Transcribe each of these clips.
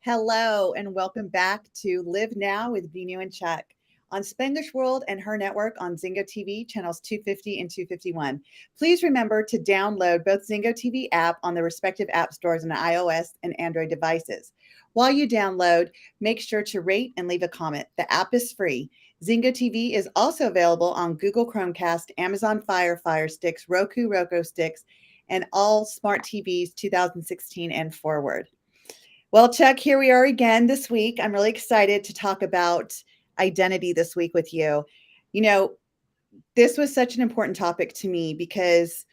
Hello, and welcome back to Live Now with Veenu and Chuck on Spanglish World and her network on Zingo TV, channels 250 and 251. Please remember to download both Zingo TV app on the respective app stores on iOS and Android devices. While you download, make sure to rate and leave a comment. The app is free. Zingo TV is also available on Google Chromecast, Amazon Fire Sticks, Roku Sticks, and all smart TVs 2016 and forward. Well, Chuck, here we are again this week. I'm really excited to talk about identity this week with you. You know, this was such an important topic to me because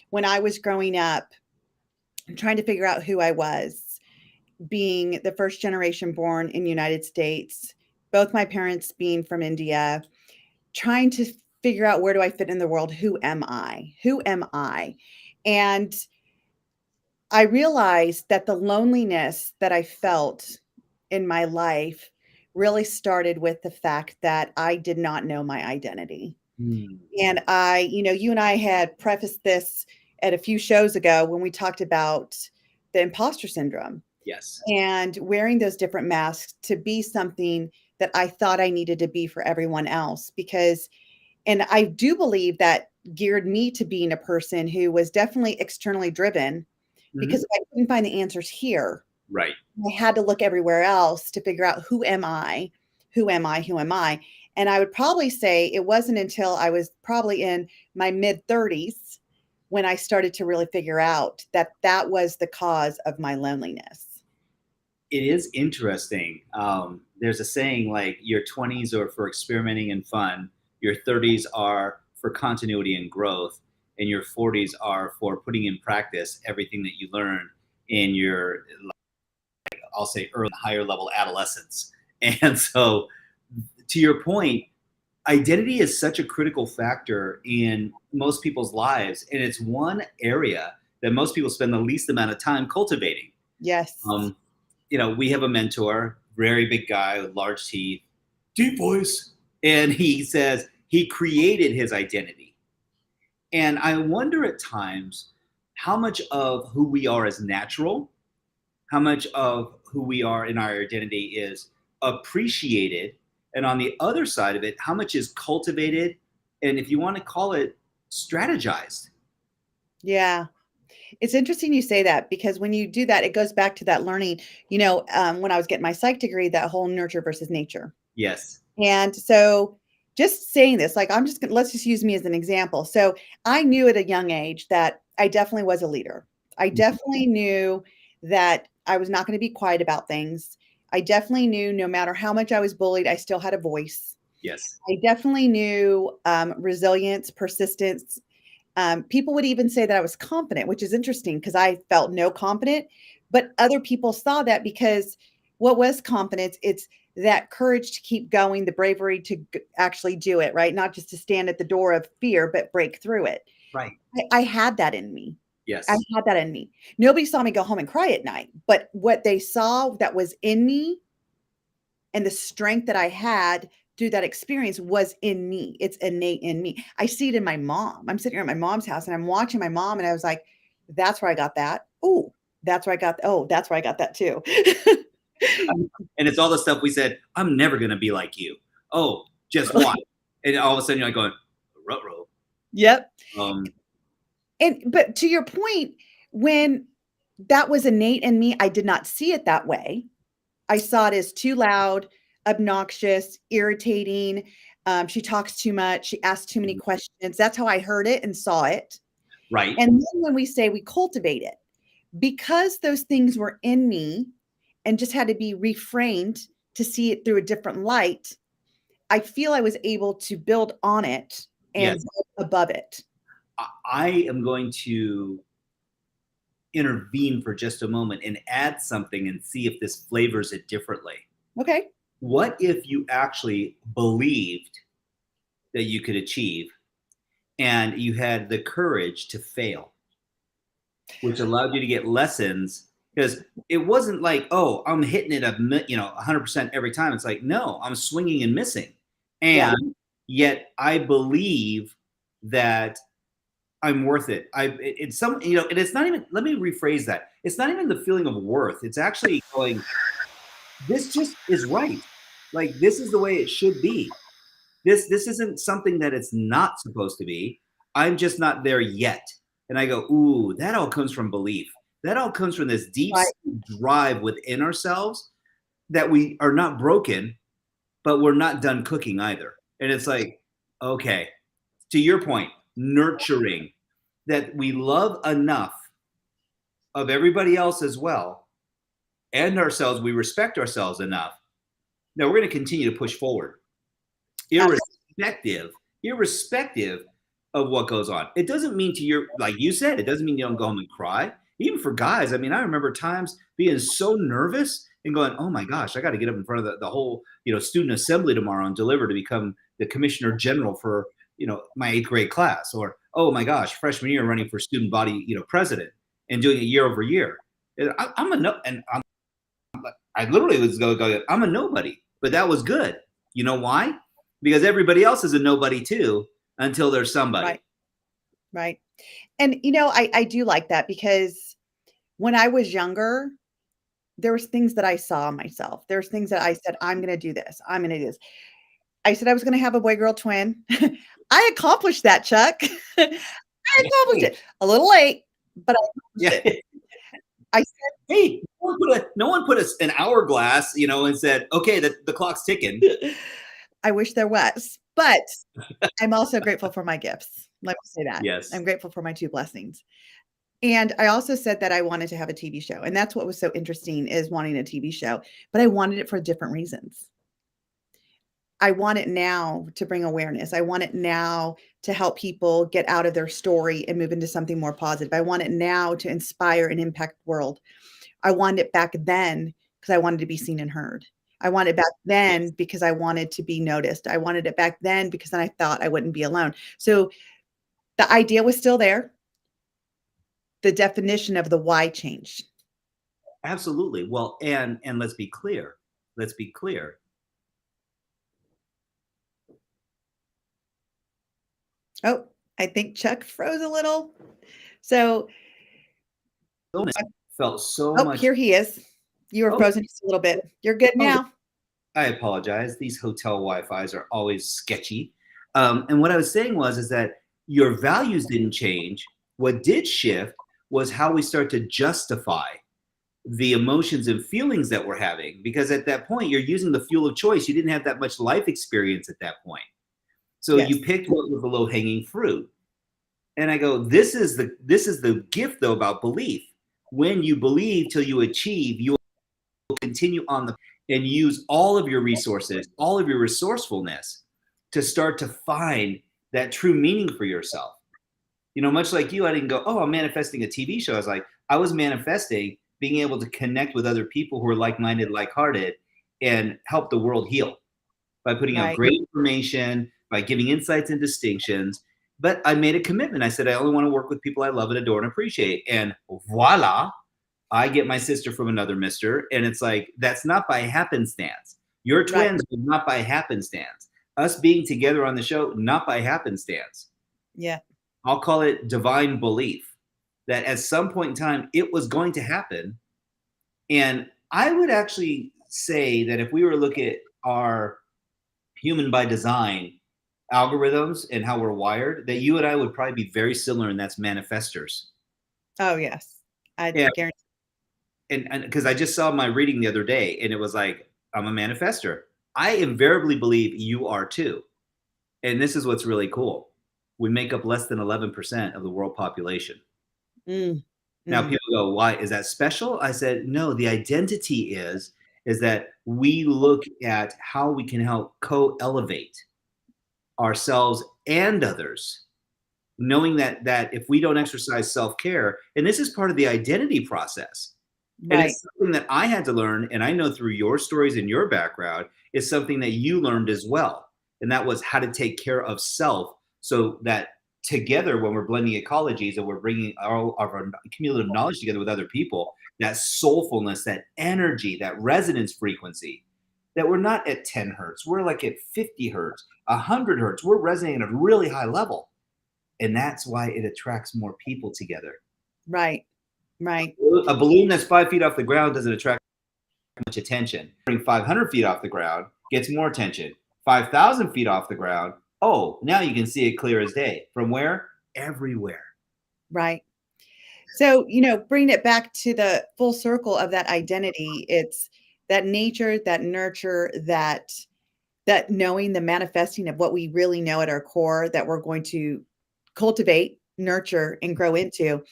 when I was growing up, trying to figure out who I was, being the first generation born in the United States, both my parents being from India, trying to figure out where do I fit in the world? Who am I? Who am I? And I realized that the loneliness that I felt in my life really started with the fact that I did not know my identity. Hmm. And you and I had prefaced this at a few shows ago when we talked about the imposter syndrome Yes. and wearing those different masks to be something that I thought I needed to be for everyone else. And I do believe that geared me to being a person who was definitely externally driven Mhm. because if I couldn't find the answers here, Right. I had to look everywhere else to figure out who am I? Who am I? Who am I? And I would probably say it wasn't until I was probably in my mid 30s when I started to really figure out that that was the cause of my loneliness. It is interesting. There's a saying like your 20s are for experimenting and fun, your 30s are for continuity and growth, and your 40s are for putting in practice everything that you learn in your, I'll say, early higher level adolescence. And so, to your point, identity is such a critical factor in most people's lives, and it's one area that most people spend the least amount of time cultivating. Yes. Um, we have a mentor, very big guy with large teeth, deep voice, and he says he created his identity. And I wonder at times how much of who we are is natural, how much of who we are in our identity is appreciated, and on the other side of it, how much is cultivated, and if you want to call it, strategized. Yeah. It's interesting you say that because when you do that, it goes back to that learning, when I was getting my psych degree, that whole nurture versus nature. Yes. And so just saying this, like let's just use me as an example. So I knew at a young age that I definitely was a leader. I definitely knew that I was not going to be quiet about things. I definitely knew no matter how much I was bullied, I still had a voice. Yes. I definitely knew resilience, persistence. People would even say that I was confident, which is interesting because I felt no confident, but other people saw that because what was confidence? It's that courage to keep going, the bravery to actually do it, right? Not just to stand at the door of fear, but break through it. Right. I had that in me. I Yes. had that in me. Nobody saw me go home and cry at night, but what they saw that was in me and the strength that I had through that experience was in me. It's innate in me. I see it in my mom. I'm sitting here at my mom's house and I'm watching my mom and I was like, that's where I got that. Oh, that's where I got, oh, that's where I got that too. And it's all the stuff we said, I'm never going to be like you. Oh, just watch. And all of a sudden you're like going, ruh-roh. Yep. Um, But to your point, when that was innate in me, I did not see it that way. I saw it as too loud, obnoxious, irritating. She talks too much. She asks too many questions. That's how I heard it and saw it. right. And then when we say we cultivate it, because those things were in me and just had to be reframed to see it through a different light, I feel I was able to build on it and Yes. build above it. I am going to intervene for just a moment and add something and see if this flavors it differently. Okay. What if you actually believed that you could achieve and you had the courage to fail, which allowed you to get lessons? Because it wasn't like, oh, I'm hitting it 100% every time. It's like, no, I'm swinging and missing. Yeah. And yet I believe that I'm worth it. It's and it's not even, let me rephrase that. It's not even the feeling of worth. It's actually going, this just is right. Like, this is the way it should be. This isn't something that it's not supposed to be. I'm just not there yet. And I go, ooh, that all comes from belief. That all comes from this deep Right. drive within ourselves that we are not broken, but we're not done cooking either. And it's like, okay, to your point, nurturing, that we love enough of everybody else as well and ourselves, we respect ourselves enough. Now we're going to continue to push forward, irrespective of what goes on. It doesn't mean like you said, it doesn't mean you don't go home and cry. Even for guys, I mean, I remember times being so nervous and going, oh my gosh, I got to get up in front of the whole, student assembly tomorrow and deliver to become the commissioner general for, my 8th grade class. Or, oh my gosh, freshman year running for student body, president and doing it year over year. And I literally was going, I'm a nobody, but that was good. You know why? Because everybody else is a nobody too until there's somebody. Right. Right. And, I do like that, because when I was younger, there was things that I saw myself. There's things that I said, I'm going to do this. I'm going to do this. I said I was going to have a boy-girl twin. I accomplished that, Chuck. I accomplished it. A little late, but I accomplished it. I said, hey, no one put an hourglass, and said, okay, the clock's ticking. I wish there was, but I'm also grateful for my gifts. Let me say that. Yes. I'm grateful for my 2 blessings. And I also said that I wanted to have a TV show. And that's what was so interesting, is wanting a TV show, but I wanted it for different reasons. I want it now to bring awareness. I want it now to help people get out of their story and move into something more positive. I want it now to inspire and impact the world. I wanted it back then because I wanted to be seen and heard. I wanted it back then because I wanted to be noticed. I wanted it back then because then I thought I wouldn't be alone. So the idea was still there. The definition of the why changed. Absolutely. Well, and let's be clear. Oh, I think Chuck froze a little. So felt so much. Here he is. You were frozen just a little bit. You're good now. I apologize. These hotel Wi-Fis are always sketchy. And what I was saying is that your values didn't change. What did shift was how we start to justify the emotions and feelings that we're having. Because at that point, you're using the fuel of choice. You didn't have that much life experience at that point. So you picked what was the low-hanging fruit. And I go, this is the gift, though, about belief. When you believe till you achieve, you will continue on and use all of your resources, all of your resourcefulness to start to find that true meaning for yourself. Much like you, I didn't go, oh, I'm manifesting a TV show. I was manifesting being able to connect with other people who are like-minded, like-hearted, and help the world heal by putting out great information, by giving insights and distinctions. But I made a commitment. I said, I only want to work with people I love and adore and appreciate. And voila, I get my sister from another mister. And it's like, that's not by happenstance. Your twins are not by happenstance. Us being together on the show, not by happenstance. Yeah. I'll call it divine belief that at some point in time, it was going to happen. And I would actually say that if we were to look at our human by design algorithms and how we're wired, that you and I would probably be very similar, and that's manifestors. Oh, yes. I guarantee. And because I just saw my reading the other day, and it was like, I'm a manifestor. I invariably believe you are too. And this is what's really cool. We make up less than 11% of the world population. Now people go, why? Is that special? I said, no, the identity is that we look at how we can help co-elevate ourselves and others, knowing that if we don't exercise self-care, and this is part of the identity process. And it's something that I had to learn, and I know through your stories and your background, is something that you learned as well. And that was how to take care of self, so that together, when we're blending ecologies and we're bringing all of our cumulative knowledge together with other people, that soulfulness, that energy, that resonance frequency, that we're not at 10 hertz. We're like at 50 hertz, 100 hertz. We're resonating at a really high level. And that's why it attracts more people together. Right. A balloon that's 5 feet off the ground doesn't attract much attention. Bring 500 feet off the ground, gets more attention. 5,000 feet off the ground, oh, now you can see it clear as day. From where? Everywhere. Right. So, bringing it back to the full circle of that identity, it's that nature, that nurture, that knowing, the manifesting of what we really know at our core that we're going to cultivate, nurture, and grow into.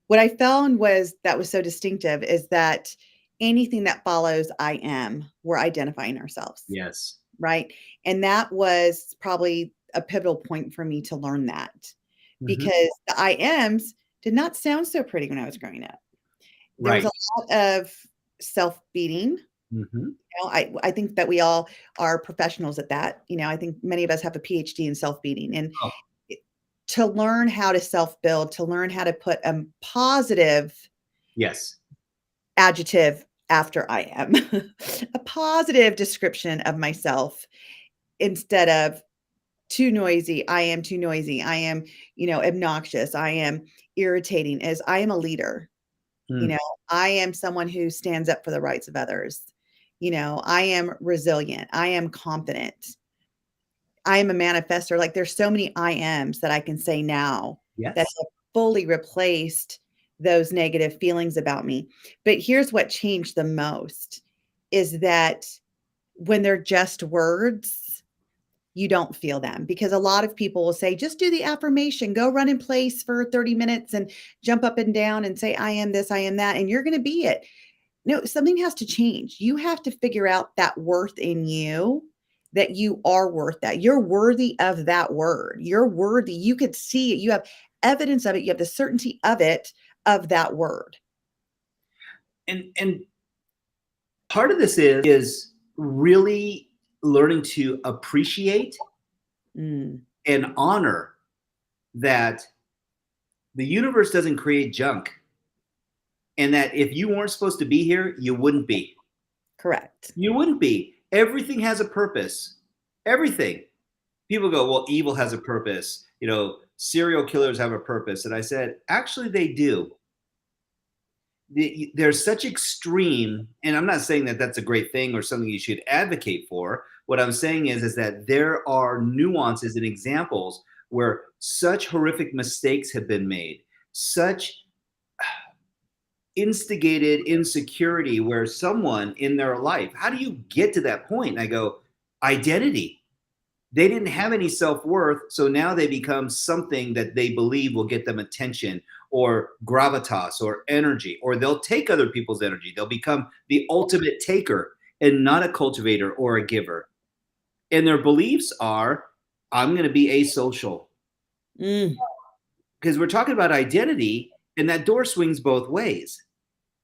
What I found that was so distinctive is that anything that follows I am, we're identifying ourselves, Yes. right? And that was probably a pivotal point for me to learn that, because the I ams did not sound so pretty when I was growing up. There was Right. a lot of self-beating. I think that we all are professionals at that. I think many of us have a PhD in self-beating, and Oh, to learn how to self-build, to learn how to put a positive yes. adjective after I am, a positive description of myself instead of too noisy. I am too noisy. I am, obnoxious. I am irritating. As I am a leader. Hmm. I am someone who stands up for the rights of others. I am resilient. I am confident. I am a manifester. Like, there's so many I ams that I can say now that Yes. have fully replaced those negative feelings about me. But here's what changed the most is that when they're just words, you don't feel them, because a lot of people will say, just do the affirmation, go run in place for 30 minutes and jump up and down and say, I am this, I am that, and you're going to be it. No, something has to change. You have to figure out that worth in you, that you are worth that. You're worthy of that word. You're worthy. You could see it. You have evidence of it. You have the certainty of it, of that word. And part of this is really learning to appreciate Mm, and honor that the universe doesn't create junk, and that if you weren't supposed to be here, you wouldn't be. correct. You wouldn't be. Everything has a purpose. Everything. People go, well, evil has a purpose. Serial killers have a purpose. And I said, actually, they do. There's such extreme, and I'm not saying that that's a great thing or something you should advocate for. What I'm saying is that there are nuances and examples where such horrific mistakes have been made, such instigated insecurity where someone in their life, how do you get to that point? And I go, identity. They didn't have any self-worth, so now they become something that they believe will get them attention or gravitas or energy, or they'll take other people's energy. They'll become the ultimate taker and not a cultivator or a giver. And their beliefs are, I'm going to be asocial. Mm, Because we're talking about identity, and that door swings both ways.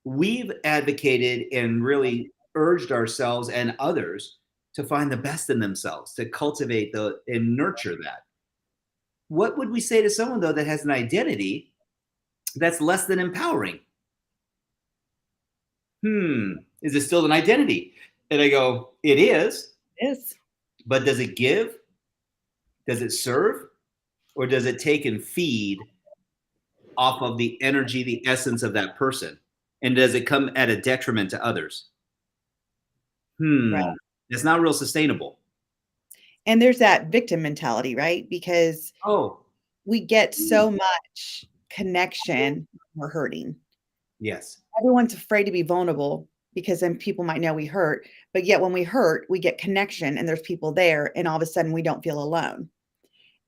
We've advocated and really urged ourselves and others to find the best in themselves, to cultivate and nurture that. What would we say to someone, though, that has an identity that's less than empowering? Is it still an identity? And I go, it is, yes. but does it give? Does it serve? Or does it take and feed off of the energy, the essence of that person? And does it come at a detriment to others? Right. It's not real sustainable. And there's that victim mentality, right? Because Oh, we get so much connection when we're hurting. yes. Everyone's afraid to be vulnerable because then people might know we hurt. But yet when we hurt, we get connection and there's people there, and all of a sudden we don't feel alone.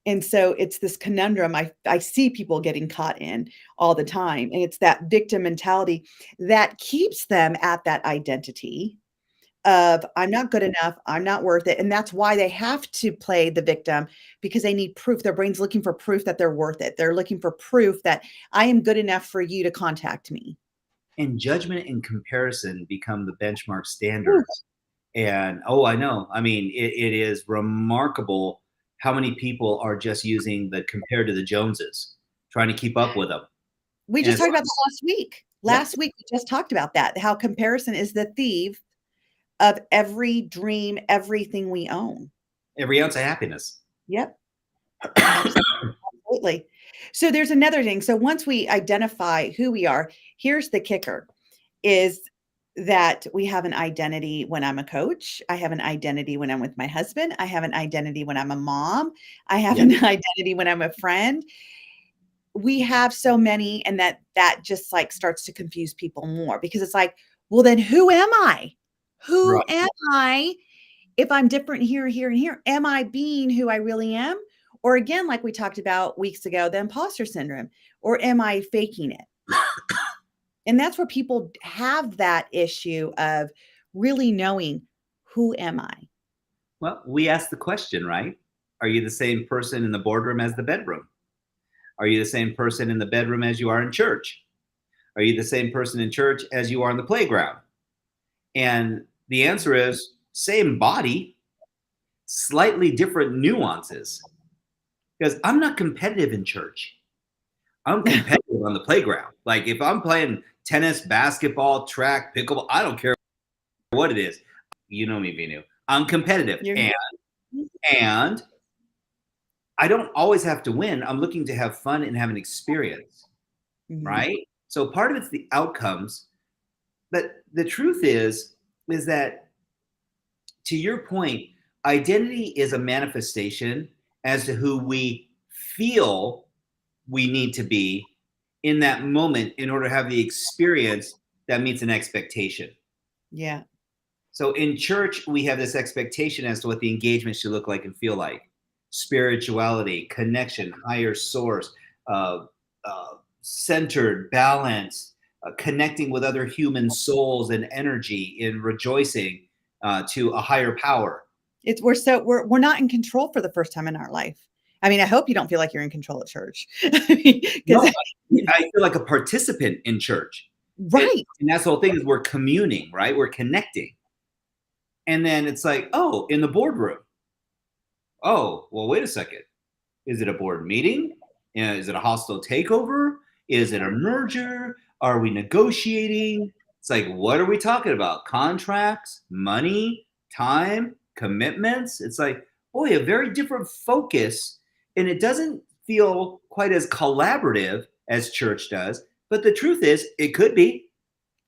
And so it's this conundrum I see people getting caught in all the time. And it's that victim mentality that keeps them at that identity of, I'm not good enough, I'm not worth it. And that's why they have to play the victim, because they need proof. Their brain's looking for proof that they're worth it. They're looking for proof that I am good enough for you to contact me. And judgment and comparison become the benchmark Ooh, standards. And oh, I know. I mean, it is remarkable how many people are just using the compared to the Joneses, trying to keep up with them. we And just it's talked like, about that last week. yeah, Last week, we just talked about that, how comparison is the thief of every dream, everything we own. every ounce of happiness. Yep, absolutely. So there's another thing. So once we identify who we are, here's the kicker is that we have an identity when I'm a coach. I have an identity when I'm with my husband. I have an identity when I'm a mom. I have Yeah. an identity when I'm a friend. We have so many, and that just like starts to confuse people more because it's like, well, then who am I? Who Right. am I if I'm different here, here, and here? Am I being who I really am? Or again, like we talked about weeks ago, the imposter syndrome, or am I faking it? And that's where people have that issue of really knowing, who am I? Well, we asked the question, right? Are you the same person in the boardroom as the bedroom? Are you the same person in the bedroom as you are in church? Are you the same person in church as you are in the playground? And the answer is same body, slightly different nuances. Because I'm not competitive in church. I'm competitive on the playground. Like if I'm playing tennis, basketball, track, pickleball, I don't care what it is. You know me, Veenu. I'm competitive. You're And I don't always have to win. I'm looking to have fun and have an experience, Mhm. right? So part of it's the outcomes, but the truth is that to your point, identity is a manifestation as to who we feel we need to be in that moment in order to have the experience that meets an expectation. Yeah. So in church, we have this expectation as to what the engagement should look like and feel like. Spirituality, connection, higher source, uh, centered, balanced, connecting with other human souls and energy in rejoicing to a higher power. It's we're not in control for the first time in our life. I mean, I hope you don't feel like you're in control at church. No, Because I feel like a participant in church. And, right. and that's the whole thing is we're communing, right? We're connecting. And then it's like, oh, in the boardroom. Oh, well, wait a second. Is it a board meeting? Is it a hostile takeover? Is it a merger? Are we negotiating? It's like, what are we talking about? Contracts, money, time, commitments? It's like, boy, a very different focus. And it doesn't feel quite as collaborative as church does. But the truth is, it could be.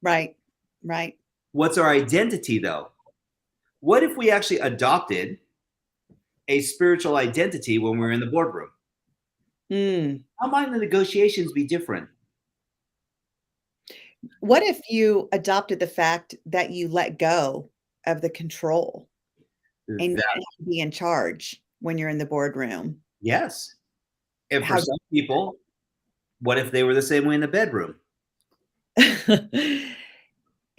Right. Right. What's our identity, though? What if we actually adopted a spiritual identity when we're in the boardroom? Mm. How might the negotiations be different? What if you adopted the fact that you let go of the control and you That didn't have to be in charge when you're in the boardroom? yes. And for How some people, what if they were the same way in the bedroom?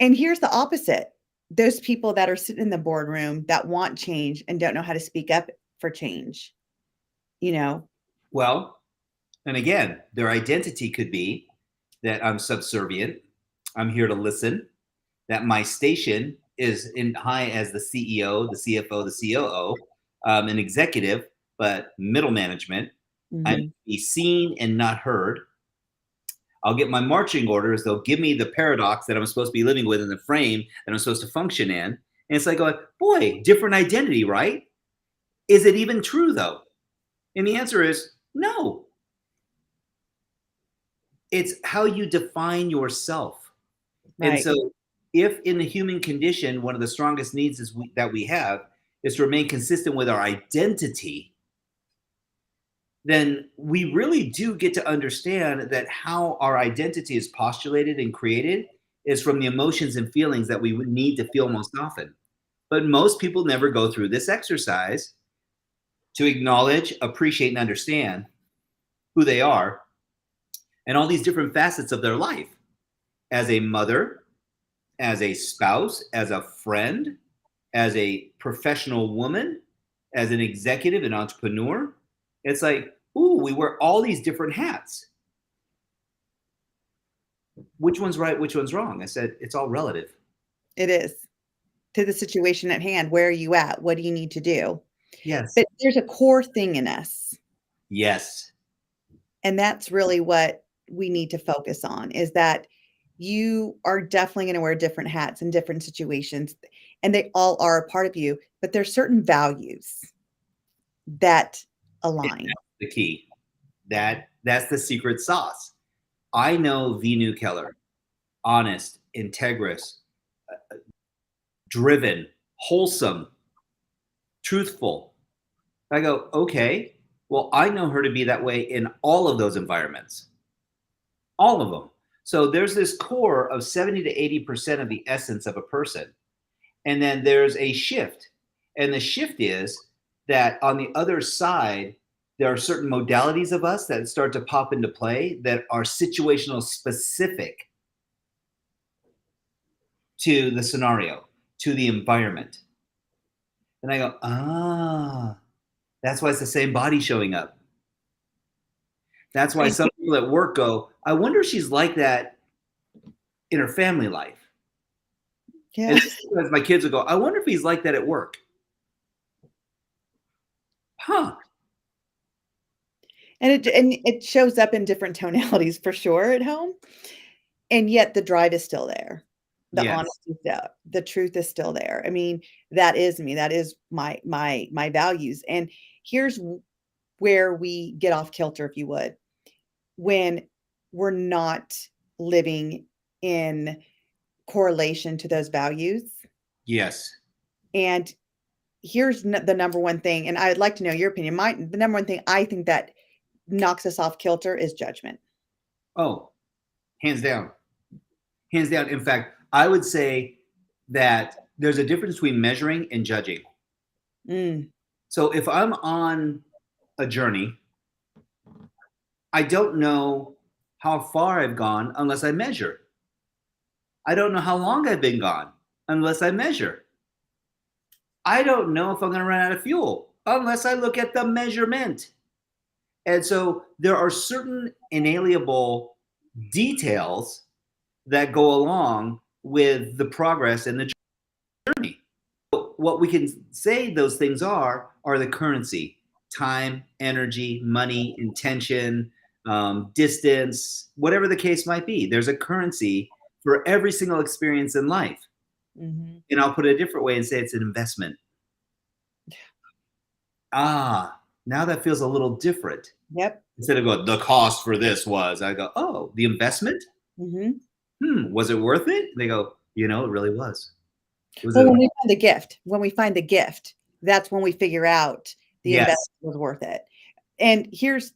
And here's the opposite. Those people that are sitting in the boardroom that want change and don't know how to speak up for change, you know? Well, and again, their identity could be that I'm subservient, I'm here to listen, that my station is in high as the CEO, the CFO, the COO, an executive, but middle management. I need Mhm. to be seen and not heard. I'll get my marching orders. They'll give me the paradox that I'm supposed to be living with in the frame that I'm supposed to function in. And it's like, going, boy, different identity, right? Is it even true though? And the answer is no. It's how you define yourself. And Right. so, if in the human condition, one of the strongest needs that we have is to remain consistent with our identity, then we really do get to understand that how our identity is postulated and created is from the emotions and feelings that we would need to feel most often. But most people never go through this exercise to acknowledge, appreciate, and understand who they are and all these different facets of their life as a mother, as a spouse, as a friend, as a professional woman, as an executive, an entrepreneur. It's like, ooh, we wear all these different hats. Which one's right? Which one's wrong? I said, it's all relative. It is. To the situation at hand. Where are you at? What do you need to do? Yes. But there's a core thing in us, Yes. and that's really what we need to focus on, is that you are definitely gonna wear different hats in different situations, and they all are a part of you, but there's certain values that And align. that's the key. That's the secret sauce. I know Veenu Keller, honest, integrous, driven, wholesome, truthful. I go, okay, well, I know her to be that way in all of those environments, all of them. So there's this core of 70 to 80% of the essence of a person. And then there's a shift. And the shift is that on the other side, there are certain modalities of us that start to pop into play that are situational specific to the scenario, to the environment. And I go, that's why it's the same body showing up. That's why some people at work go, I wonder if she's like that in her family life. Yeah. And sometimes my kids will go, I wonder if he's like that at work. Huh. And it shows up in different tonalities for sure at home. And yet the drive is still there. The Yes. honesty is there. The truth is still there. I mean, that is me. That is my values. And here's where we get off kilter, if you would, when we're not living in correlation to those values. Yes. And here's the number one thing, and I'd like to know your opinion. The number one thing I think that knocks us off kilter is judgment. Oh, hands down. Hands down. In fact, I would say that there's a difference between measuring and judging. So if I'm on a journey, I don't know how far I've gone unless I measure. I don't know how long I've been gone unless I measure. I don't know if I'm going to run out of fuel unless I look at the measurement. And so there are certain inalienable details that go along with the progress and the journey. What we can say those things are the currency: time, energy, money, intention, distance, whatever the case might be. There's a currency for every single experience in life. Mm-hmm. And I'll put it a different way and say it's an investment. Now that feels a little different. Yep. Instead of going, the cost for this was, I go, oh, the investment? Mm-hmm. Was it worth it? They go, it really was. Well, when we find the gift, that's when we figure out the Yes. investment was worth it. And here's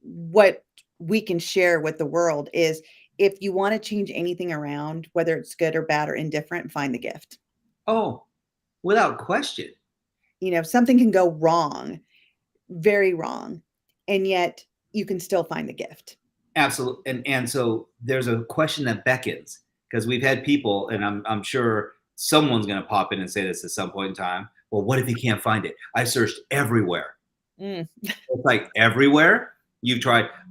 what we can share with the world is, if you want to change anything around, whether it's good or bad or indifferent, find the gift. Oh, without question. Something can go wrong, very wrong, and yet you can still find the gift. Absolutely. And so there's a question that beckons, because we've had people, and I'm sure someone's going to pop in and say this at some point in time. Well, what if you can't find it? I searched everywhere. It's like, everywhere?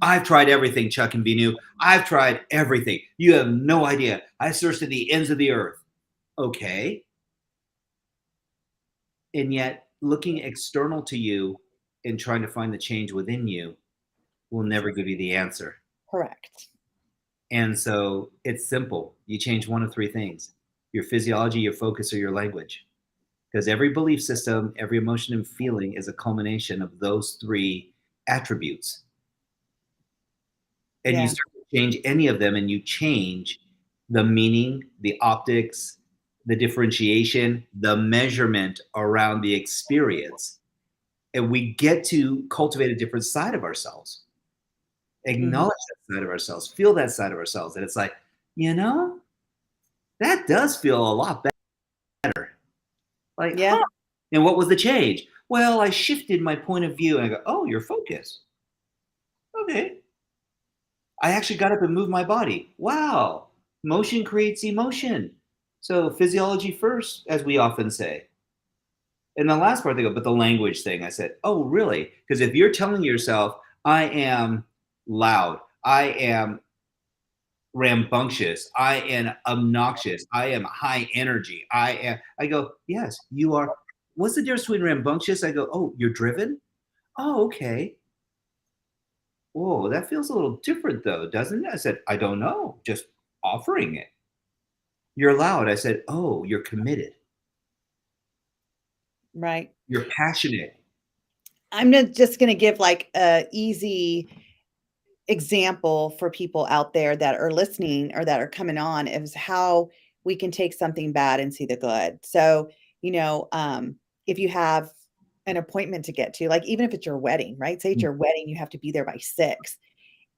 I've tried everything, Chuck and Veenu. I've tried everything. You have no idea. I searched at the ends of the earth. Okay. And yet looking external to you and trying to find the change within you will never give you the answer. Correct. And so it's simple. You change one of three things: your physiology, your focus, or your language. Because every belief system, every emotion and feeling is a culmination of those three attributes. And you start to change any of them, and you change the meaning, the optics, the differentiation, the measurement around the experience. And we get to cultivate a different side of ourselves. Acknowledge that side of ourselves, feel that side of ourselves. And it's like, that does feel a lot better. Like, yeah. Huh. And what was the change? Well, I shifted my point of view, and I go, oh, your focus. Okay. I actually got up and moved my body. Wow. Motion creates emotion. So physiology first, as we often say. And the last part, they go, but the language thing. I said, oh, really? Because if you're telling yourself, I am loud, I am rambunctious, I am obnoxious, I am high energy, I go, yes, you are. What's the difference between rambunctious? I go, oh, you're driven? Oh, okay. Whoa, that feels a little different though, doesn't it? I said, I don't know, just offering it. You're loud. I said, oh, you're committed. Right. You're passionate. I'm just going to give like a easy example for people out there that are listening or that are coming on, is how we can take something bad and see the good. So, if you have an appointment to get to, like even if it's your wedding, right? Say it's your wedding, you have to be there by 6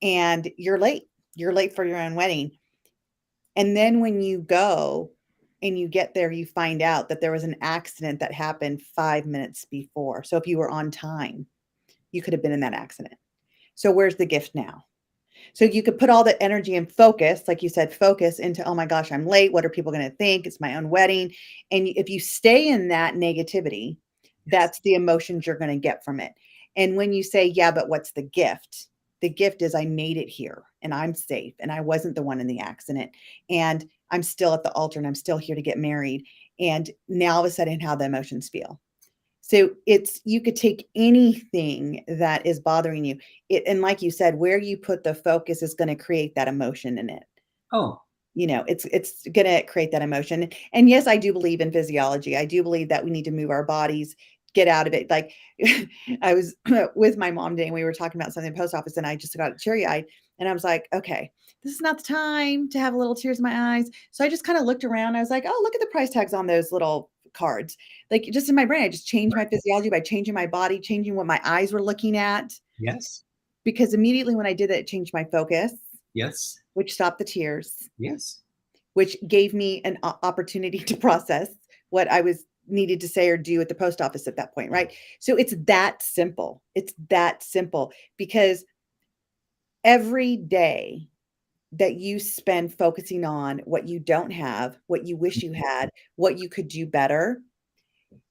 and you're late. You're late for your own wedding. And then when you go and you get there, you find out that there was an accident that happened 5 minutes before. So if you were on time, you could have been in that accident. So where's the gift now? So you could put all the energy and focus, like you said, focus into, oh my gosh, I'm late. What are people going to think? It's my own wedding. And if you stay in that negativity, that's the emotions you're going to get from it. And when you say, yeah, but what's the gift? The gift is I made it here and I'm safe and I wasn't the one in the accident and I'm still at the altar and I'm still here to get married. And now all of a sudden how the emotions feel. So you could take anything that is bothering you. And like you said, where you put the focus is going to create that emotion in it. Oh, It's going to create that emotion. And yes, I do believe in physiology. I do believe that we need to move our bodies, get out of it. Like I was with my mom today and we were talking about something in the post office and I just got teary-eyed and I was like, okay, this is not the time to have a little tears in my eyes. So I just kind of looked around. I was like, oh, look at the price tags on those little cards. Like just in my brain, I just changed my physiology by changing my body, changing what my eyes were looking at. yes. Because immediately when I did that, it changed my focus. Yes. Which stopped the tears. Yes. Which gave me an opportunity to process what I was needed to say or do at the post office at that point, right? So it's that simple. It's that simple because every day that you spend focusing on what you don't have, what you wish you had, what you could do better,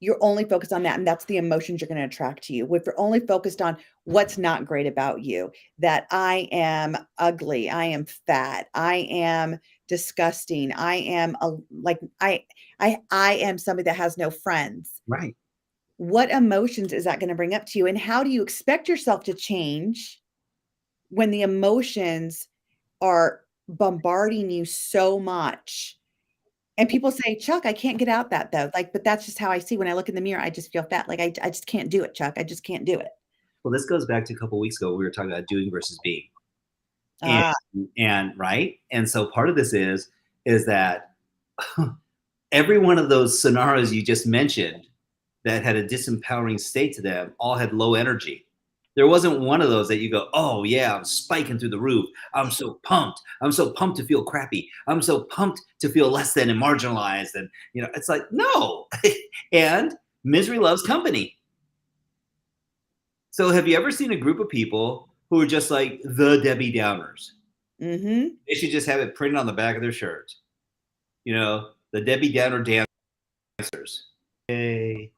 you're only focused on that. And that's the emotions you're going to attract to you. If you're only focused on what's not great about you, that I am ugly, I am fat, I am disgusting, I am I am somebody that has no friends. Right. What emotions is that going to bring up to you? And how do you expect yourself to change when the emotions are bombarding you so much? And people say, Chuck, I can't get out that though. Like, but that's just how I see when I look in the mirror, I just feel fat. Like I just can't do it, Chuck. I just can't do it. Well, this goes back to a couple of weeks ago. We were talking about doing versus being. Ah, And right. And so part of this is that every one of those scenarios you just mentioned that had a disempowering state to them all had low energy. There wasn't one of those that you go, oh yeah, I'm spiking through the roof. I'm so pumped. I'm so pumped to feel crappy. I'm so pumped to feel less than and marginalized. And it's like, no. And misery loves company. So have you ever seen a group of people who are just like the Debbie Downers? mm-hmm. They should just have it printed on the back of their shirt. The Debbie Downer dancers. Hey,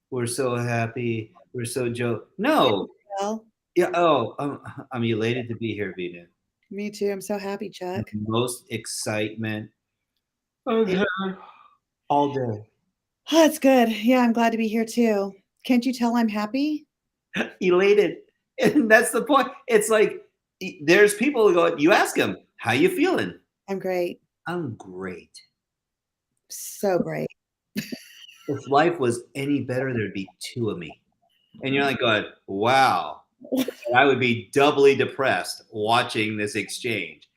we're so happy. We're so No. Well, Yeah. Oh, I'm elated to be here, Veenu. me too. I'm so happy, Chuck. Most excitement. Okay. All day. Oh, that's good. Yeah, I'm glad to be here too. Can't you tell I'm happy? Elated. And that's the point. It's like there's people who go, you ask them, how you feeling? I'm great. I'm great. So great. If life was any better, there'd be two of me. And you're like going, wow. And I would be doubly depressed watching this exchange.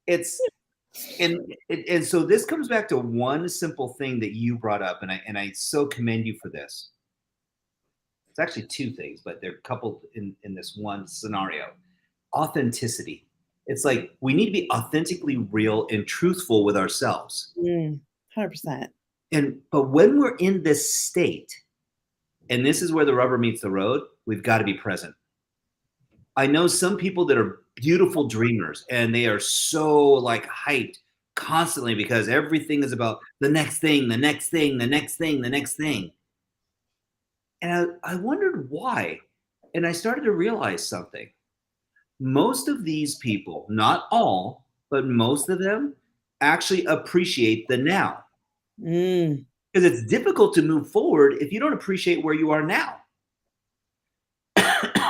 And so this comes back to one simple thing that you brought up, and I so commend you for this. It's actually two things, but they're coupled in this one scenario. Authenticity. It's like we need to be authentically real and truthful with ourselves. 100%. But when we're in this state, and this is where the rubber meets the road, we've got to be present. I know some people that are beautiful dreamers and they are so like hyped constantly because everything is about the next thing, the next thing, the next thing, the next thing. And I wondered why. And I started to realize something. Most of these people, not all, but most of them actually appreciate the now. Mm. Because it's difficult to move forward if you don't appreciate where you are now.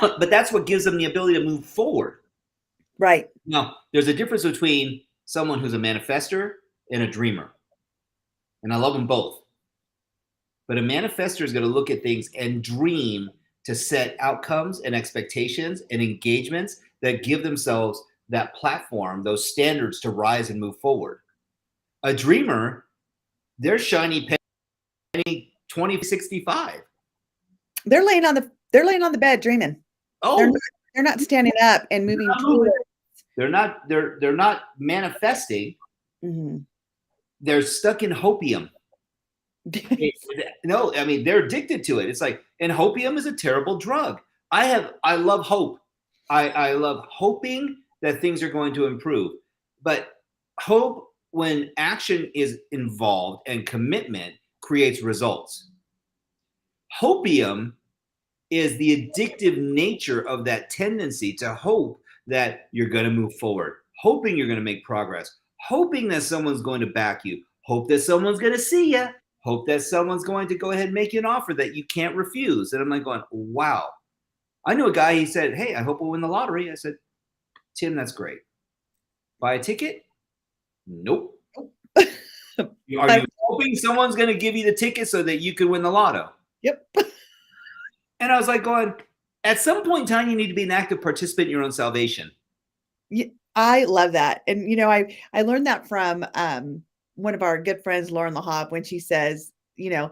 But that's what gives them the ability to move forward. Right. Now, there's a difference between someone who's a manifester and a dreamer. And I love them both. But a manifester is going to look at things and dream to set outcomes and expectations and engagements that give themselves that platform, those standards to rise and move forward. A dreamer They're shiny penny 2065. They're laying on the bed dreaming. Oh, They're not standing up and moving towards. they're not manifesting. Mhm. They're stuck in hopium. No, I mean, they're addicted to it. It's like, and hopium is a terrible drug. I love hope. I love hoping that things are going to improve. But hope, when action is involved and commitment, creates results. Hopium is the addictive nature of that tendency to hope that you're going to move forward, hoping you're going to make progress, hoping that someone's going to back you, hope that someone's going to see you, hope that someone's going to go ahead and make you an offer that you can't refuse. And I'm like going, wow. I knew a guy, he said, hey, I hope we'll win the lottery. I said, Tim, that's great. Buy a ticket? Nope. Are you hoping someone's going to give you the ticket so that you can win the lotto? Yep. And I was like going, at some point in time, you need to be an active participant in your own salvation. Yeah, I love that. And, I learned that from one of our good friends, Lauren LaHob, when she says, aid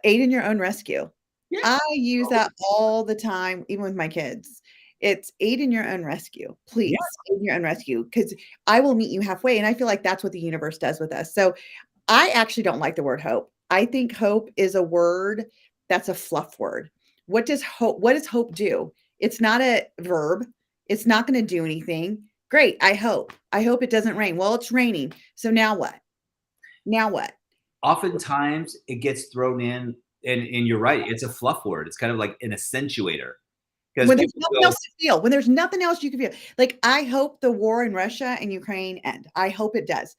in your own rescue. Yeah. I use that all the time, even with my kids. It's aid in your own rescue. Please, aid in your own rescue, because I will meet you halfway. And I feel like that's what the universe does with us. So I actually don't like the word hope. I think hope is a word that's a fluff word. What does hope do? It's not a verb. It's not going to do anything. Great. I hope it doesn't rain. Well, it's raining. So now what? Oftentimes it gets thrown in, and you're right. It's a fluff word. It's kind of like an accentuator. When there's nothing else to feel, when there's nothing else you can feel. Like, I hope the war in Russia and Ukraine end. I hope it does.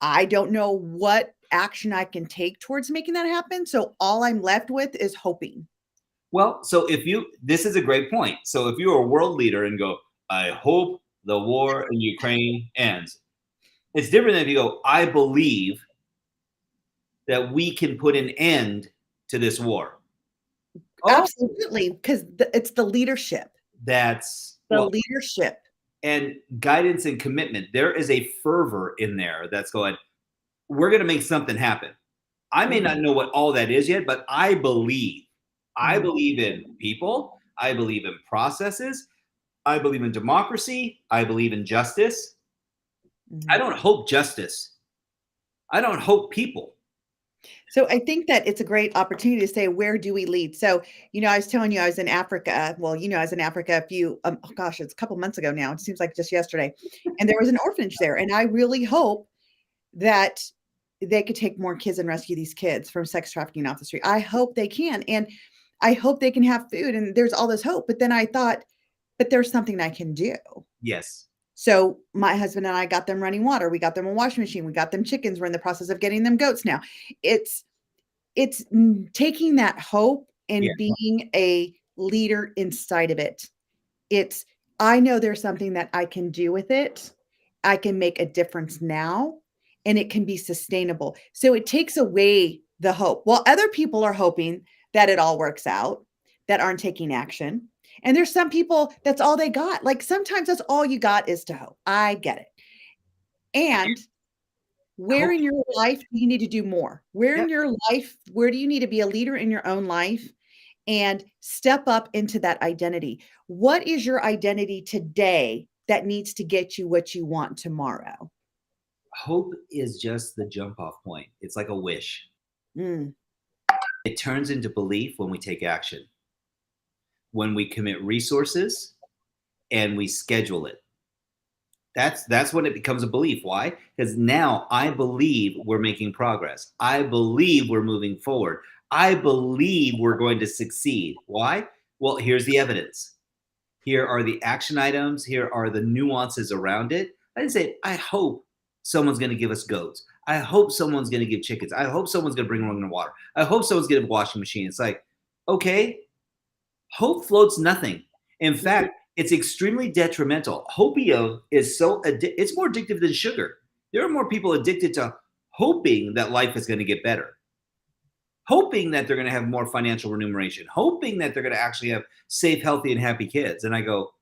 I don't know what action I can take towards making that happen. So all I'm left with is hoping. Well, so this is a great point. So if you're a world leader and go, I hope the war in Ukraine ends. It's different than if you go, I believe that we can put an end to this war. Absolutely, because it's the leadership. That's the leadership. And guidance and commitment. There is a fervor in there that's going, we're going to make something happen. I may not know what all that is yet, but I believe. I believe in people. I believe in processes. I believe in democracy. I believe in justice. I don't hope justice. I don't hope people. So I think that it's a great opportunity to say, where do we lead? So, I was telling you, I was in Africa. Well, I was in Africa it's a couple months ago now. It seems like just yesterday. And there was an orphanage there. And I really hope that they could take more kids and rescue these kids from sex trafficking off the street. I hope they can. And I hope they can have food. And there's all this hope. But then I thought, but there's something I can do. Yes. So my husband and I got them running water. We got them a washing machine. We got them chickens. We're in the process of getting them goats now. It's taking that hope and being a leader inside of it. I know there's something that I can do with it. I can make a difference now, and it can be sustainable. So it takes away the hope. While other people are hoping that it all works out, that aren't taking action. And there's some people, that's all they got. Like, sometimes that's all you got is to hope. I get it. And where in your life do you need to do more? Where in your life, where do you need to be a leader in your own life and step up into that identity? What is your identity today that needs to get you what you want tomorrow? Hope is just the jump off point. It's like a wish. It turns into belief when we take action, when we commit resources and we schedule it. That's when it becomes a belief. Why? Because now I believe we're making progress. I believe we're moving forward. I believe we're going to succeed. Why? Well, here's the evidence. Here are the action items. Here are the nuances around it. I didn't say, I hope someone's going to give us goats. I hope someone's going to give chickens. I hope someone's going to bring running water. I hope someone's going to give a washing machine. It's like, okay, hope floats nothing. In fact, it's extremely detrimental. Hopium is it's more addictive than sugar. There are more people addicted to hoping that life is going to get better, hoping that they're going to have more financial remuneration, hoping that they're going to actually have safe, healthy, and happy kids. And I go,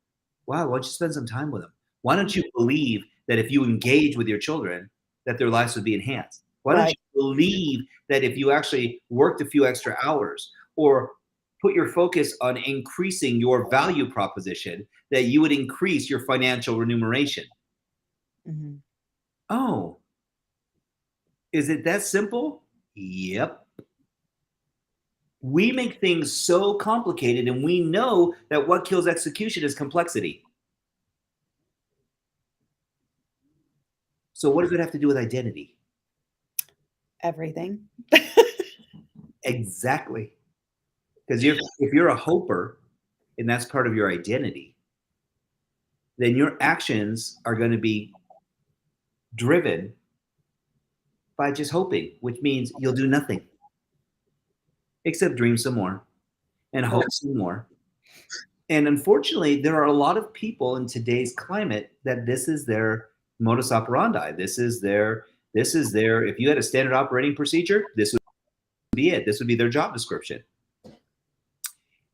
wow, why don't you spend some time with them? Why don't you believe that if you engage with your children, that their lives would be enhanced? Why don't you believe that if you actually worked a few extra hours or put your focus on increasing your value proposition, that you would increase your financial remuneration? Mhm. Oh, is it that simple? Yep. We make things so complicated, and we know that what kills execution is complexity. So what does it have to do with identity? Everything. Exactly. Because if you're a hoper and that's part of your identity, then your actions are going to be driven by just hoping, which means you'll do nothing except dream some more and Right. hope some more. And unfortunately, there are a lot of people in today's climate that this is their modus operandi. If you had a standard operating procedure, this would be it. This would be their job description.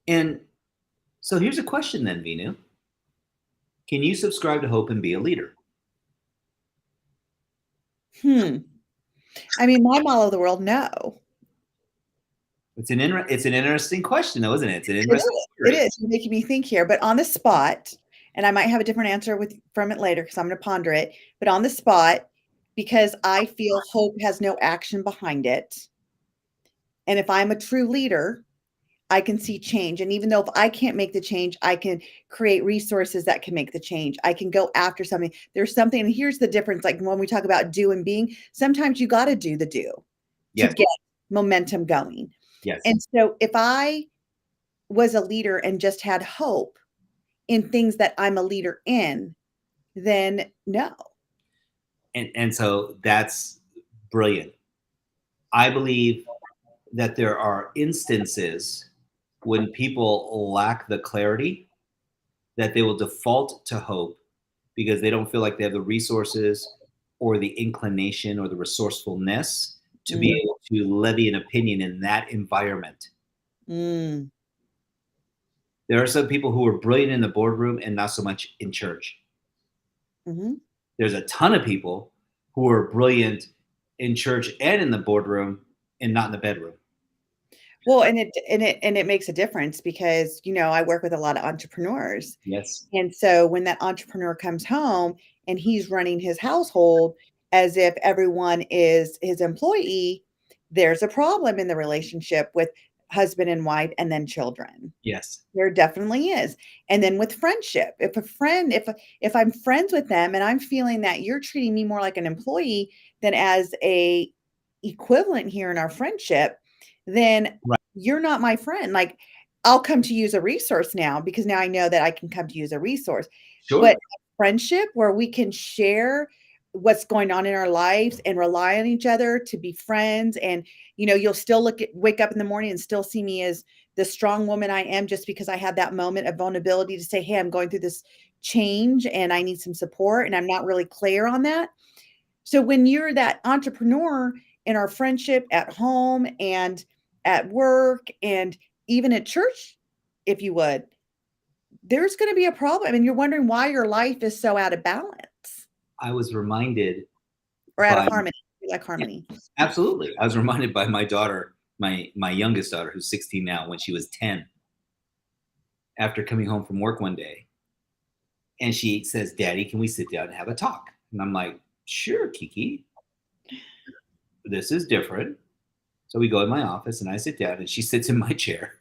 And so here's a question then, Veenu. Can you subscribe to hope and be a leader? I mean, my model of the world, no. It's an interesting question, though, isn't it? It's an It interesting is. It theory. is. You're making me think here, but on the spot, and I might have a different answer from it later because I'm going to ponder it. But on the spot, because I feel hope has no action behind it, and if I'm a true leader, I can see change. And even though if I can't make the change, I can create resources that can make the change. I can go after something. There's something, and here's the difference. Like when we talk about do and being, sometimes you got to do the do to Yes. get momentum going. Yes. And so if I was a leader and just had hope in things that I'm a leader in, then no. And so that's brilliant. I believe that there are instances when people lack the clarity that they will default to hope because they don't feel like they have the resources or the inclination or the resourcefulness to be able to levy an opinion in that environment. Mm. There are some people who are brilliant in the boardroom and not so much in church. Mm-hmm. There's a ton of people who are brilliant in church and in the boardroom and not in the bedroom. Well, and it makes a difference because, I work with a lot of entrepreneurs. Yes. And so when that entrepreneur comes home and he's running his household as if everyone is his employee, there's a problem in the relationship with husband and wife and then children. Yes. There definitely is. And then with friendship, if I'm friends with them and I'm feeling that you're treating me more like an employee than as a equivalent here in our friendship, then Right. you're not my friend. Like I'll come to you as a resource now because now I know that I can come to you as a resource. Sure. But friendship where we can share what's going on in our lives and rely on each other to be friends. And, you'll still wake up in the morning and still see me as the strong woman I am just because I had that moment of vulnerability to say, hey, I'm going through this change and I need some support. And I'm not really clear on that. So when you're that entrepreneur in our friendship at home and at work and even at church, if you would, there's going to be a problem. And you're wondering why your life is so out of balance I was reminded or out of by harmony. You like harmony. absolutely. I was reminded by my daughter, my youngest daughter, who's 16 now, when she was 10, after coming home from work one day. And she says, Daddy, can we sit down and have a talk? And I'm like, sure, Kiki. This is different. So we go in my office and I sit down and she sits in my chair.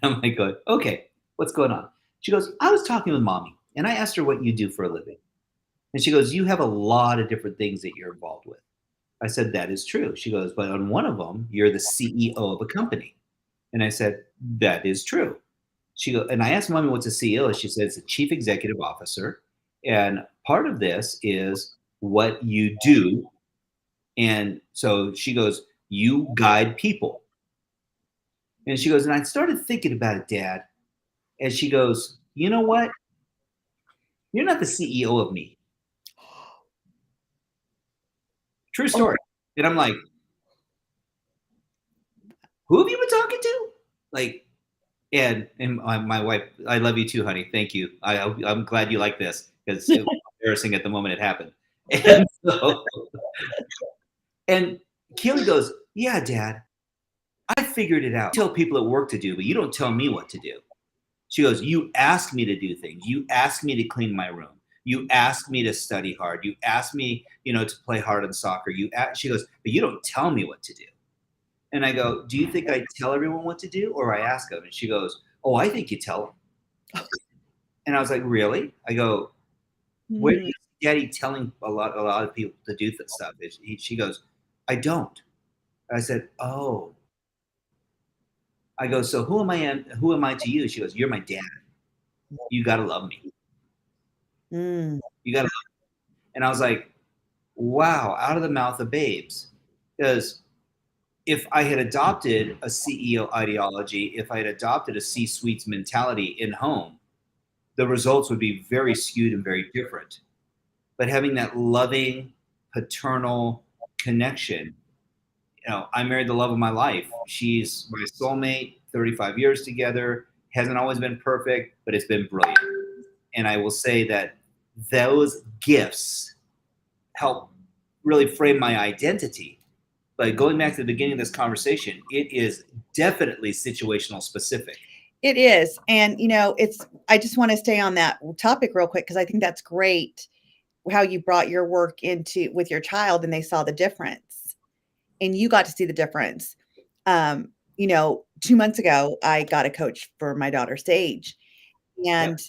I'm like, going, okay, what's going on? She goes, I was talking with Mommy and I asked her what you do for a living. And she goes, you have a lot of different things that you're involved with. I said, that is true. She goes, but on one of them, you're the CEO of a company. And I said, that is true. She goes, and I asked Mommy what's a CEO. She said, it's a chief executive officer. And part of this is what you do. And so she goes, you guide people. And she goes, and I started thinking about it, Dad. And she goes, you know what? You're not the CEO of me. True story. And I'm like, who have you been talking to? Like, and my wife, I love you too, honey. Thank you. I'm glad you like this because it was embarrassing at the moment it happened. And so, and Keely goes, yeah, Dad, I figured it out. You tell people at work to do, but you don't tell me what to do. She goes, you ask me to do things. You ask me to clean my room. You ask me to study hard. You ask me, to play hard in soccer. She goes, but you don't tell me what to do. And I go, do you think I tell everyone what to do or I ask them? And she goes, oh, I think you tell them. And I was like, really? I go, where do you see Daddy telling a lot of people to do stuff? She goes, I don't. I said, oh. I go, so who am I to you? She goes, you're my dad. You gotta love me. You gotta love me. And I was like, wow, out of the mouth of babes. Because if I had adopted a CEO ideology, if I had adopted a C-suite mentality in home, the results would be very skewed and very different. But having that loving, paternal connection, I married the love of my life. She's my soulmate, 35 years together, hasn't always been perfect, but it's been brilliant. And I will say that those gifts help really frame my identity. But going back to the beginning of this conversation, it is definitely situational specific. It is. And, I just want to stay on that topic real quick because I think that's great how you brought your work with your child and they saw the difference and you got to see the difference. 2 months ago, I got a coach for my daughter's stage and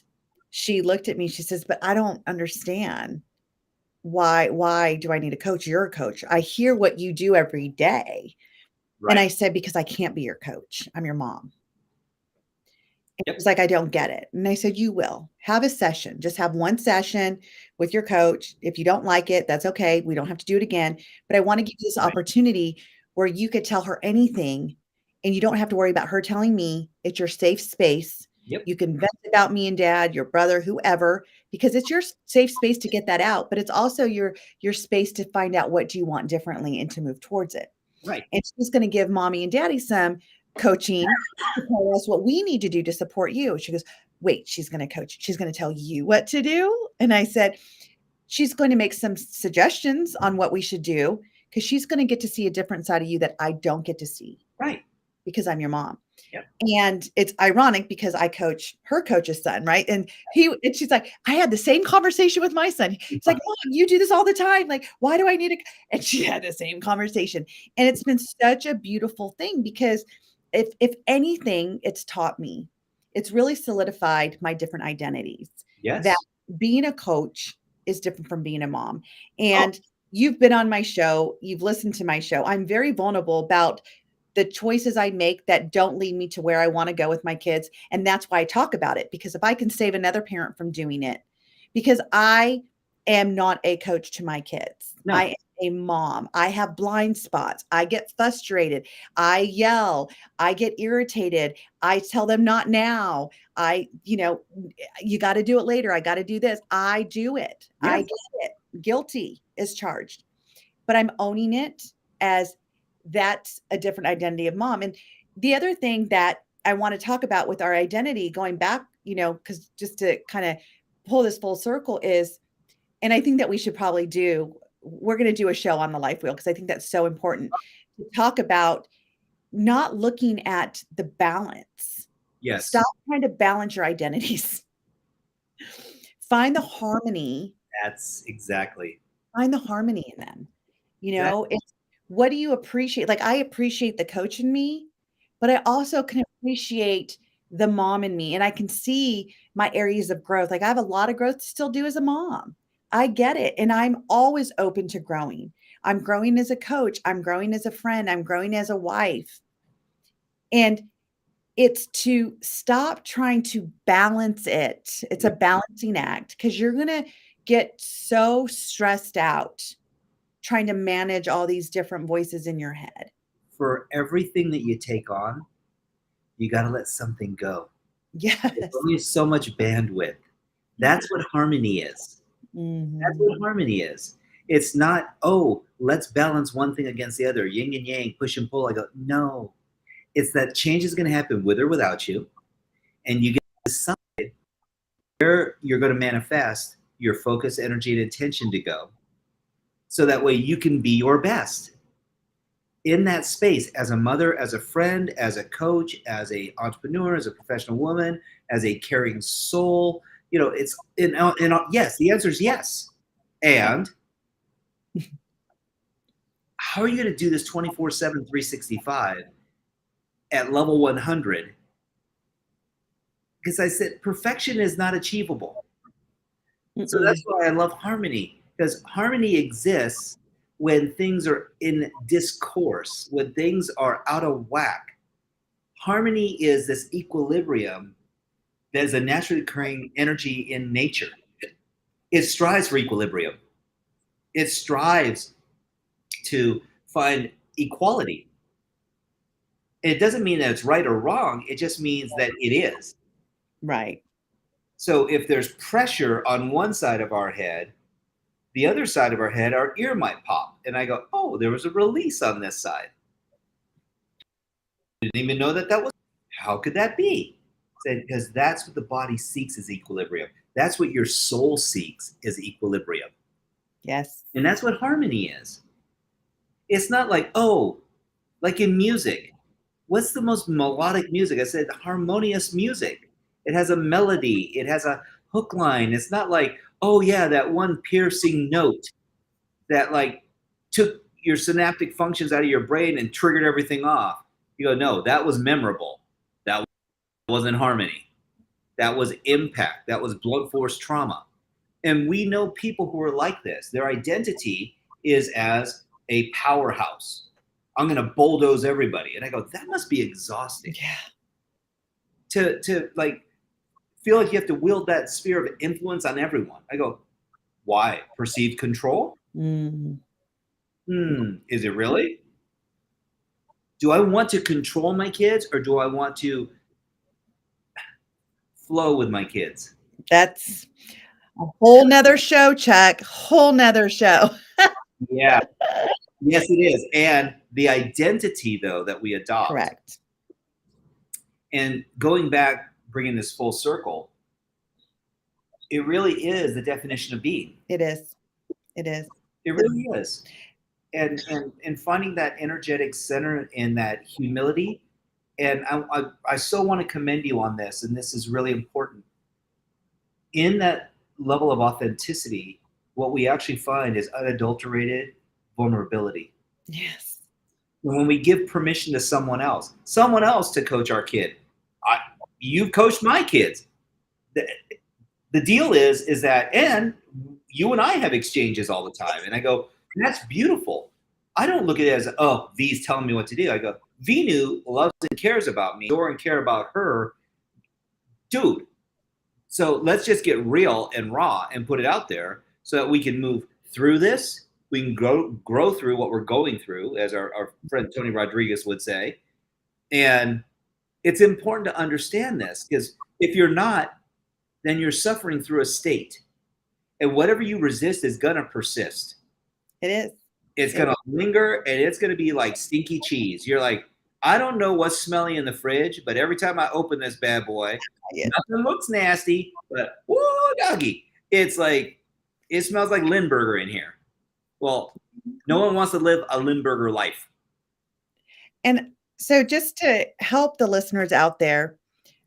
she looked at me, she says, but I don't understand. Why do I need a coach? You're a coach. I hear what you do every day. Right. And I said, because I can't be your coach. I'm your mom. And it was like, I don't get it. And I said, you will have a session. Just have one session with your coach. If you don't like it, that's okay. We don't have to do it again. But I want to give you this opportunity where you could tell her anything and you don't have to worry about her telling me. It's your safe space. Yep. You can vent about me and dad, your brother, whoever, because it's your safe space to get that out. But it's also your space to find out what do you want differently and to move towards it. Right. And she's going to give mommy and daddy some coaching to tell us what we need to do to support you. She goes, wait, she's going to coach. She's going to tell you what to do. And I said, she's going to make some suggestions on what we should do because she's going to get to see a different side of you that I don't get to see. Right. Because I'm your mom. Yep. And it's ironic because I coach her coach's son, right? And she's like, I had the same conversation with my son. It's like, Mom, you do this all the time. Like, why do I need it? And she had the same conversation. And it's been such a beautiful thing because if anything, it's taught me, it's really solidified my different identities. Yes. That being a coach is different from being a mom. And you've been on my show. You've listened to my show. I'm very vulnerable about the choices I make that don't lead me to where I want to go with my kids. And that's why I talk about it, because if I can save another parent from doing it, because I am not a coach to my kids. No. I am a mom. I have blind spots. I get frustrated. I yell. I get irritated. I tell them not now. You got to do it later. I got to do this. I do it. Yes. I get it. Guilty is charged, but I'm owning it as that's a different identity of mom. And the other thing that I want to talk about with our identity going back, because just to kind of pull this full circle is, and I think that we should probably we're going to do a show on the life wheel because I think that's so important to talk about not looking at the balance. Yes. Stop trying to balance your identities. Find the harmony. That's exactly. Find the harmony in them. It's, what do you appreciate? Like, I appreciate the coach in me, but I also can appreciate the mom in me. And I can see my areas of growth. Like, I have a lot of growth to still do as a mom. I get it. And I'm always open to growing. I'm growing as a coach. I'm growing as a friend. I'm growing as a wife. And it's to stop trying to balance it. It's a balancing act because you're going to get so stressed out trying to manage all these different voices in your head. For everything that you take on, you got to let something go. Yes. There's only so much bandwidth. That's what harmony is. Mm-hmm. That's what harmony is. It's not, let's balance one thing against the other, yin and yang, push and pull. I go, no. It's that change is going to happen with or without you. And you get to decide where you're going to manifest your focus, energy, and intention to go. So that way you can be your best. in that space as a mother, as a friend, as a coach, as a entrepreneur, as a professional woman, as a caring soul, it's yes, the answer is yes. And how are you going to do this 24/7, 365 at level 100? Because I said perfection is not achievable. So that's why I love harmony, because harmony exists when things are in discourse, when things are out of whack. Harmony is this equilibrium that is a naturally occurring energy in nature. It strives for equilibrium. It strives to find equality. It doesn't mean that it's right or wrong. It just means that it is. Right. So if there's pressure on one side of our head, the other side of our head, our ear might pop. And I go, oh, there was a release on this side. Didn't even know that was. How could that be? Because that's what the body seeks, is equilibrium. That's what your soul seeks, is equilibrium. Yes. And that's what harmony is. It's not like, oh, like in music. What's the most melodic music? I said harmonious music. It has a melody. It has a hook line. It's not like, oh yeah, that one piercing note that like took your synaptic functions out of your brain and triggered everything off. You go, no, that was memorable. That wasn't harmony. That was impact. That was blunt force trauma. And we know people who are like this. Their identity is as a powerhouse. I'm going to bulldoze everybody. And I go, that must be exhausting. Yeah. To like feel like you have to wield that sphere of influence on everyone. I go, why? Perceived control? Mm. Is it really? Do I want to control my kids, or do I want to flow with my kids? That's a whole nother show, Chuck. Whole nother show. Yeah. Yes, it is. And the identity, though, that we adopt. Correct. And going back, bringing this full circle, it really is the definition of being. It is. It is. It really is. And finding that energetic center and that humility. And I so want to commend you on this, and this is really important. In that level of authenticity, what we actually find is unadulterated vulnerability. Yes. When we give permission to someone else to coach our kid. You've coached my kids. The deal is that, and you and I have exchanges all the time. And I go, that's beautiful. I don't look at it as, oh, V's telling me what to do. I go, Veenu loves and cares about me, and care about her. Dude, so let's just get real and raw and put it out there so that we can move through this. We can grow through what we're going through, as our friend Tony Rodriguez would say. And it's important to understand this, because if you're not, then you're suffering through a state. And whatever you resist is going to persist. It is. It's going to linger, and it's going to be like stinky cheese. You're like, I don't know what's smelly in the fridge, but every time I open this bad boy, nothing looks nasty, but whoa, doggy. It's like, it smells like Lindbergh in here. Well, no one wants to live a Lindbergh life. And so just to help the listeners out there,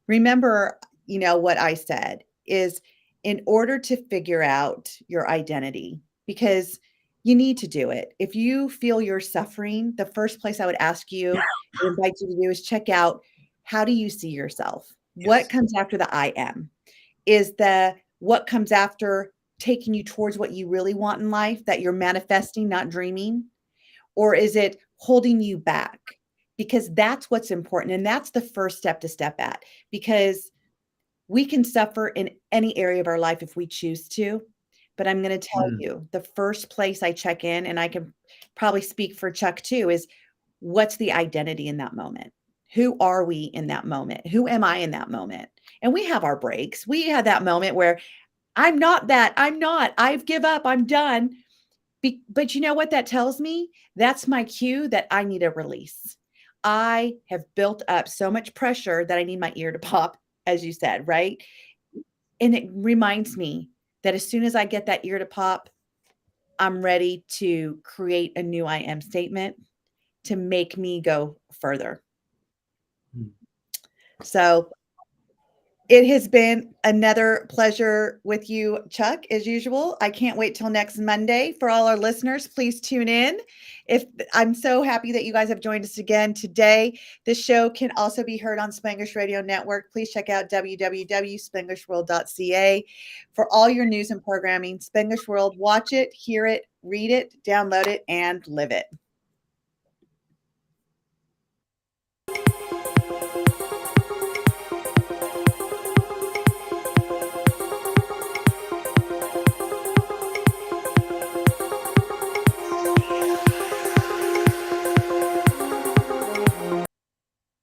remember, what I said is, in order to figure out your identity, because you need to do it. If you feel you're suffering, the first place I would ask you, invite you to do, is check out, how do you see yourself? Yes. What comes after the I am? Is what comes after taking you towards what you really want in life, that you're manifesting, not dreaming? Or is it holding you back? Because that's what's important. And that's the first step to step at, because we can suffer in any area of our life if we choose to. But I'm going to tell you, the first place I check in, and I can probably speak for Chuck too, is what's the identity in that moment? Who are we in that moment? Who am I in that moment? And we have our breaks. We have that moment where I'm not that. I've give up. I'm done. But you know what that tells me? That's my cue that I need a release. I have built up so much pressure that I need my ear to pop, as you said, right? And it reminds me that as soon as I get that ear to pop, I'm ready to create a new I am statement, to make me go further. Hmm. So it has been another pleasure with you, Chuck, as usual. I can't wait till next Monday. For all our listeners, please tune in. I'm so happy that you guys have joined us again today. This show can also be heard on Spanglish Radio Network. Please check out www.spanglishworld.ca for all your news and programming. Spanglish World, watch it, hear it, read it, download it, and live it.